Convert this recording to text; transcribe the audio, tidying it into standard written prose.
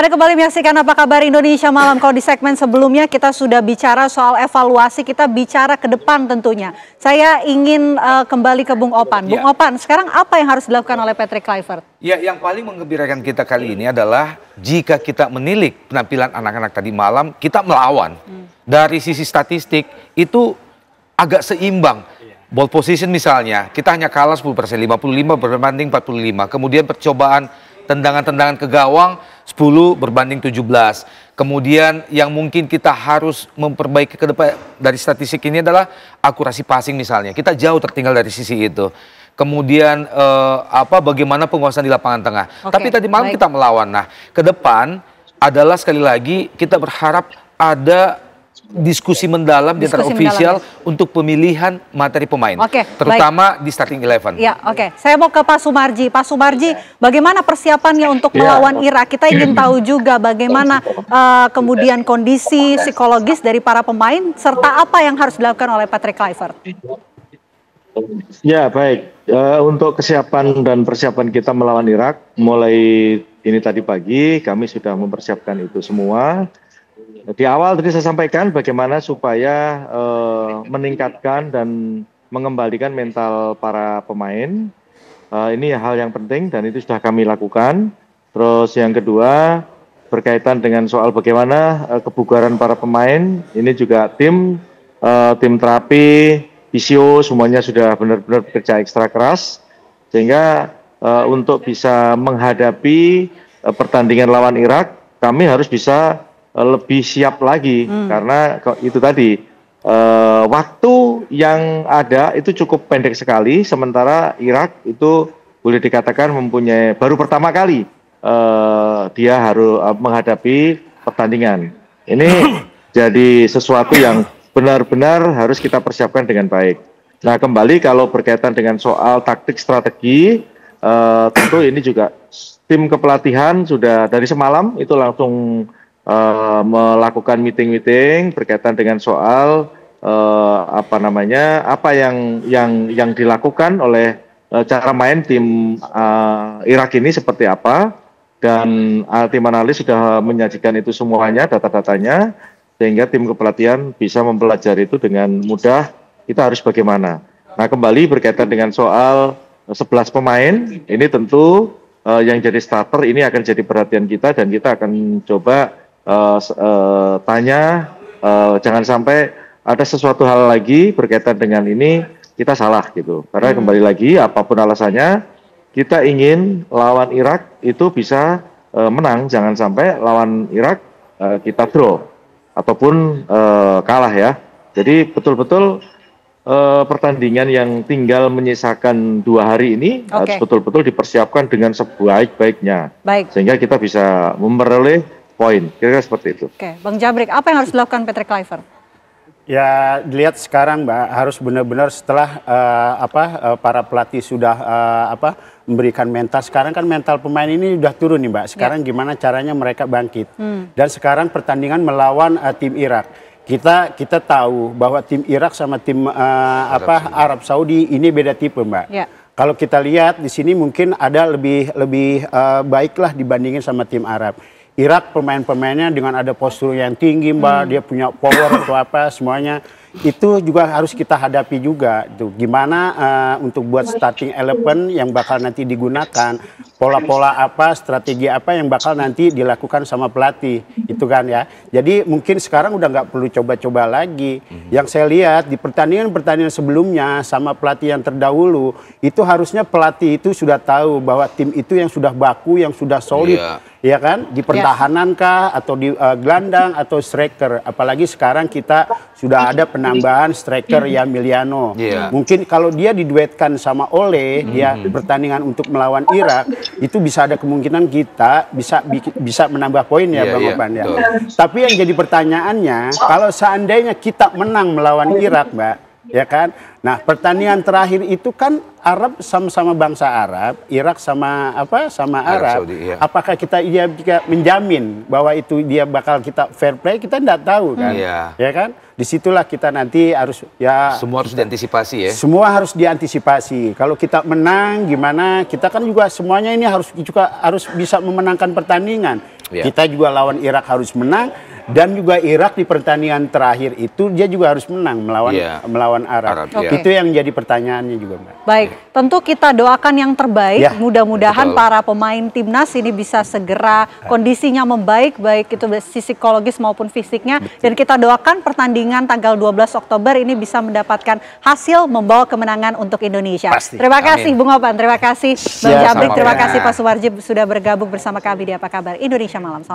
Anda kembali menyaksikan Apa Kabar Indonesia Malam. Kalau di segmen sebelumnya kita sudah bicara soal evaluasi, kita bicara ke depan tentunya. Saya ingin kembali ke Bung Opan. Bung Opan, sekarang apa yang harus dilakukan oleh Patrick Kluivert? Ya, yang paling menggembirakan kita kali ini adalah jika kita menilik penampilan anak-anak tadi malam, kita melawan. Dari sisi statistik itu agak seimbang. Ball position misalnya, kita hanya kalah 10%, 55 berbanding 45. Kemudian percobaan tendangan-tendangan ke gawang 10 berbanding 17. Kemudian yang mungkin kita harus memperbaiki ke depan dari statistik ini adalah akurasi passing misalnya. Kita jauh tertinggal dari sisi itu. Kemudian bagaimana penguasaan di lapangan tengah. Tapi tadi malam kita melawan. Nah, ke depan adalah sekali lagi kita berharap ada diskusi mendalam di antara ofisial untuk pemilihan materi pemain, terutama di starting 11. Ya, Saya mau ke Pak Sumarji. Pak Sumarji, bagaimana persiapannya untuk melawan Irak? Kita ingin tahu juga bagaimana kemudian kondisi psikologis dari para pemain serta apa yang harus dilakukan oleh Patrick Kluivert. Ya, baik. Untuk kesiapan dan persiapan kita melawan Irak, mulai ini tadi pagi kami sudah mempersiapkan itu semua. Di awal tadi saya sampaikan bagaimana supaya meningkatkan dan mengembalikan mental para pemain. Ini hal yang penting dan itu sudah kami lakukan. Terus yang kedua berkaitan dengan soal bagaimana kebugaran para pemain. Ini juga tim terapi, fisio semuanya sudah benar-benar bekerja ekstra keras. Sehingga untuk bisa menghadapi pertandingan lawan Irak, kami harus bisa lebih siap lagi karena itu tadi waktu yang ada itu cukup pendek sekali, sementara Irak itu boleh dikatakan mempunyai baru pertama kali dia harus menghadapi pertandingan ini. Jadi sesuatu yang benar-benar harus kita persiapkan dengan baik. Nah, kembali kalau berkaitan dengan soal taktik strategi, tentu ini juga tim kepelatihan sudah dari semalam itu langsung melakukan meeting berkaitan dengan soal apa yang dilakukan oleh cara main tim Irak ini seperti apa, dan tim analis sudah menyajikan itu semuanya, data-datanya, sehingga tim kepelatihan bisa mempelajari itu dengan mudah kita harus bagaimana. Nah, kembali berkaitan dengan soal 11 pemain ini tentu yang jadi starter ini akan jadi perhatian kita dan kita akan coba tanya jangan sampai ada sesuatu hal lagi berkaitan dengan ini kita salah gitu, karena kembali lagi apapun alasannya kita ingin lawan Irak itu bisa menang, jangan sampai lawan Irak kita draw ataupun kalah ya. Jadi betul-betul pertandingan yang tinggal menyisakan 2 hari ini harus betul-betul dipersiapkan dengan sebaik-baiknya, sehingga kita bisa memperoleh poin, kira-kira seperti itu. Bang Jabrik, apa yang harus dilakukan Patrick Kluivert? Ya, dilihat sekarang, Mbak, harus benar-benar setelah para pelatih sudah memberikan mental. Sekarang kan mental pemain ini sudah turun nih, Mbak. Sekarang gimana caranya mereka bangkit? Dan sekarang pertandingan melawan tim Irak. Kita tahu bahwa tim Irak sama tim Arab Saudi ini beda tipe, Mbak. Kalau kita lihat di sini mungkin ada lebih baiklah dibandingin sama tim Arab. Irak pemain-pemainnya dengan ada postur yang tinggi, Mbak, dia punya power atau apa semuanya itu juga harus kita hadapi juga. Tuh gimana untuk buat starting 11 yang bakal nanti digunakan, pola-pola apa, strategi apa yang bakal nanti dilakukan sama pelatih, itu kan ya. Jadi mungkin sekarang udah nggak perlu coba-coba lagi. Yang saya lihat di pertandingan-pertandingan sebelumnya sama pelatih yang terdahulu itu harusnya pelatih itu sudah tahu bahwa tim itu yang sudah baku, yang sudah solid. Ya kan, di pertahanan kah atau di gelandang atau striker, apalagi sekarang kita sudah ada penambahan striker Yamiliano. Mungkin kalau dia diduetkan sama Ole, dia pertandingan untuk melawan Irak itu bisa ada kemungkinan kita bisa menambah poin ya, Bang Opan ya. Tapi yang jadi pertanyaannya, kalau seandainya kita menang melawan Irak, Mbak, ya kan? Nah, pertandingan terakhir itu kan Arab sama-sama bangsa Arab, Irak sama Arab. Saudi, iya. Apakah kita menjamin bahwa itu dia bakal kita fair play? Kita tidak tahu kan, ya kan? Disitulah kita nanti harus semua harus diantisipasi ya. Semua harus diantisipasi. Kalau kita menang gimana? Kita kan juga semuanya ini harus bisa memenangkan pertandingan. Kita juga lawan Irak harus menang, dan juga Irak di pertandingan terakhir itu dia juga harus menang melawan Arab. Itu yang jadi pertanyaannya juga, Mbak. Baik, tentu kita doakan yang terbaik. Mudah-mudahan para pemain timnas ini bisa segera kondisinya membaik, baik itu sisi psikologis maupun fisiknya. Dan kita doakan pertandingan tanggal 12 Oktober ini bisa mendapatkan hasil membawa kemenangan untuk Indonesia. Terima kasih Bung Opan, terima kasih Bang Jabrik, terima kasih Pak Sumarji sudah bergabung bersama kami di Apa Kabar Indonesia Malam.